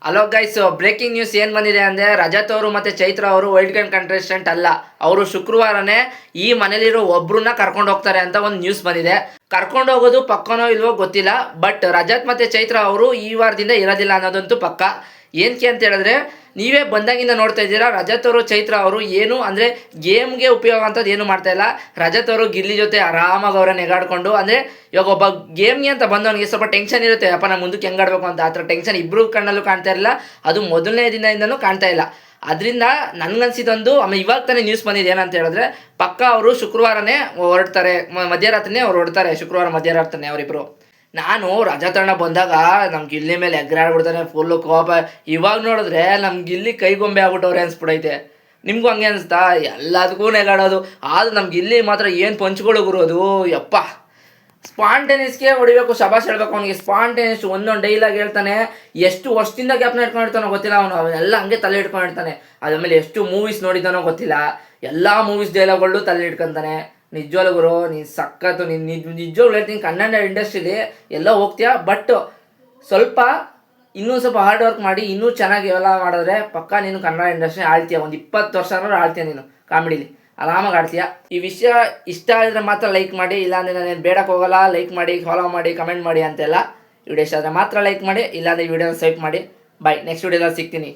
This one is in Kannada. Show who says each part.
Speaker 1: ಹಲೋ ಗೈಸ್, ಬ್ರೇಕಿಂಗ್ ನ್ಯೂಸ್ ಏನು ಬಂದಿದೆ ಅಂದರೆ ರಜತ್ ಅವರು ಮತ್ತು ಚೈತ್ರ ಅವರು ವೈಲ್ಡ್ ಕಾರ್ಡ್ ಕಂಟೆಸ್ಟೆಂಟ್ ಅಲ್ಲ. ಅವರು ಶುಕ್ರವಾರನೇ ಈ ಮನೇಲಿರೋ ಒಬ್ರನ್ನ ಕರ್ಕೊಂಡು ಹೋಗ್ತಾರೆ ಅಂತ ಒಂದು ನ್ಯೂಸ್ ಬಂದಿದೆ. ಕರ್ಕೊಂಡು ಹೋಗೋದು ಪಕ್ಕನೋ ಇಲ್ವೋ ಗೊತ್ತಿಲ್ಲ, ಬಟ್ ರಜತ್ ಮತ್ತು ಚೈತ್ರ ಅವರು ಈ ವಾರದಿಂದ ಇರೋದಿಲ್ಲ ಅನ್ನೋದಂತೂ ಪಕ್ಕ. ಏನಕ್ಕೆ ಅಂತ ಹೇಳಿದ್ರೆ, ನೀವೇ ಬಂದಾಗಿಂದ ನೋಡ್ತಾ ಇದ್ದೀರಾ, ರಜತ್ ಅವರು ಚೈತ್ರ ಅವರು ಏನು ಅಂದರೆ ಗೇಮ್ಗೆ ಉಪಯೋಗ ಅಂತದ್ದು ಏನು ಮಾಡ್ತಾ ಇಲ್ಲ. ರಜತ್ ಅವರು ಗಿಲ್ಲಿ ಜೊತೆ ಆರಾಮಾಗಿ ಅವರೇ ನೆಗಾಡ್ಕೊಂಡು, ಅಂದರೆ ಇವಾಗ ಒಬ್ಬ ಗೇಮ್ಗೆ ಅಂತ ಬಂದವನಿಗೆ ಸ್ವಲ್ಪ ಟೆನ್ಷನ್ ಇರುತ್ತೆ, ಅಪ್ಪ ನಾನು ಮುಂದಕ್ಕೆ ಹೆಂಗೆ ಆಡಬೇಕು ಅಂತ. ಆ ಥರ ಟೆನ್ಷನ್ ಇಬ್ಬರು ಕಣ್ಣಲ್ಲೂ ಕಾಣ್ತಾ ಇರಲಿಲ್ಲ, ಅದು ಮೊದಲನೇ ದಿನದಿಂದನೂ ಕಾಣ್ತಾ ಇಲ್ಲ. ಅದರಿಂದ ನನಗನ್ಸಿದೊಂದು, ಆಮೇಲೆ ಇವಾಗ ತಾನೇ ನ್ಯೂಸ್ ಬಂದಿದೆ ಏನಂತ ಹೇಳಿದ್ರೆ, ಪಕ್ಕ ಅವರು ಶುಕ್ರವಾರನೇ ಹೊರಡ್ತಾರೆ, ಮಧ್ಯರಾತ್ರಿನೇ ಅವ್ರು ಹೊರಡ್ತಾರೆ, ಶುಕ್ರವಾರ ಮಧ್ಯರಾತ್ರಿನೇ ಅವರಿಬ್ಬರು. ನಾನು ರಜಾತಣ್ಣ ಬಂದಾಗ ನಮ್ಮ ಗಿಲ್ಲಿ ಮೇಲೆ ಎಗ್ರಾಡ್ಬಿಡ್ತಾನೆ, ಫುಲ್ಲು ಕೋಪ. ಇವಾಗ ನೋಡಿದ್ರೆ ನಮ್ಮ ಗಿಲ್ಲಿ ಕೈಗೊಂಬೆ ಆಗ್ಬಿಟ್ಟವ್ರೆ ಅನ್ಸ್ಬಿಡೈತೆ. ನಿಮಗೂ ಹಂಗೆ ಅನಿಸ್ತಾ? ಎಲ್ಲದಕ್ಕೂ ನೆಗಾಡೋದು, ಆದ್ರೆ ನಮ್ಮ ಗಿಲ್ಲಿ ಮಾತ್ರ ಏನು ಪಂಚ್ಗಳು ಗುರೋದು ಯಪ್ಪ. ಸ್ಪಾಂಟೇನಿಯಸ್ಗೆ ಹೊಡಿಬೇಕು, ಶಬಾಷ್ ಹೇಳ್ಬೇಕು ಅವನಿಗೆ. ಸ್ಪಾಂಟೇನಿಯಸ್ ಒಂದೊಂದು ಡೈಲಾಗ್ ಹೇಳ್ತಾನೆ, ಎಷ್ಟು ವರ್ಷದಿಂದ ಗ್ಯಾಪ್ನ ಇಟ್ಕೊಂಡಿರ್ತಾನೋ ಗೊತ್ತಿಲ್ಲ ಅವನು. ಅವನ್ನೆಲ್ಲ ಹಂಗೆ ತಲೆ ಇಟ್ಕೊಂಡಿರ್ತಾನೆ. ಅದಾದಮೇಲೆ ಎಷ್ಟು ಮೂವೀಸ್ ನೋಡಿದ್ದಾನೋ ಗೊತ್ತಿಲ್ಲ, ಎಲ್ಲ ಮೂವೀಸ್ ಡೈಲಾಗ್ಗಳು ತಲೆ ಇಟ್ಕೊತಾನೆ. ನಿಜವಾಗ್ಲೂ ಗುರು, ನೀನು ಸಖತ್ತು. ನಿಜವಾಗ್ಲೂ ಹೇಳ್ತೀನಿ, ಕನ್ನಡ ಇಂಡಸ್ಟ್ರೀಲಿ ಎಲ್ಲ ಹೋಗ್ತೀಯಾ, ಬಟ್ ಸ್ವಲ್ಪ ಇನ್ನೂ ಸ್ವಲ್ಪ ಹಾರ್ಡ್ ವರ್ಕ್ ಮಾಡಿ ಇನ್ನೂ ಚೆನ್ನಾಗಿ ಎಲ್ಲ ಮಾಡಿದ್ರೆ ಪಕ್ಕ ನೀನು ಕನ್ನಡ ಇಂಡಸ್ಟ್ರಿ ಆಳ್ತೀಯ. ಒಂದು 20 ವರ್ಷ ಆಳ್ತೀಯ ನೀನು ಕಾಮಿಡಿಲಿ, ಆರಾಮಾಗಿ ಆಡ್ತೀಯ. ಈ ವಿಷಯ ಇಷ್ಟ ಆಗಿದ್ರೆ ಮಾತ್ರ ಲೈಕ್ ಮಾಡಿ, ಇಲ್ಲಾಂದರೆ ನಾನೇನು ಬೇಡಕ್ಕೆ ಹೋಗಲ್ಲ. ಲೈಕ್ ಮಾಡಿ, ಫಾಲೋ ಮಾಡಿ, ಕಮೆಂಟ್ ಮಾಡಿ ಅಂತೆಲ್ಲ. ವಿಡಿಯೋ ಇಷ್ಟ ಆದರೆ ಮಾತ್ರ ಲೈಕ್ ಮಾಡಿ, ಇಲ್ಲಾಂದರೆ ಈ ವಿಡಿಯೋನ ಸ್ವೈಪ್ ಮಾಡಿ. ಬಾಯ್, ನೆಕ್ಸ್ಟ್ ವಿಡಿಯೋದಲ್ಲಿ ಸಿಗ್ತೀನಿ.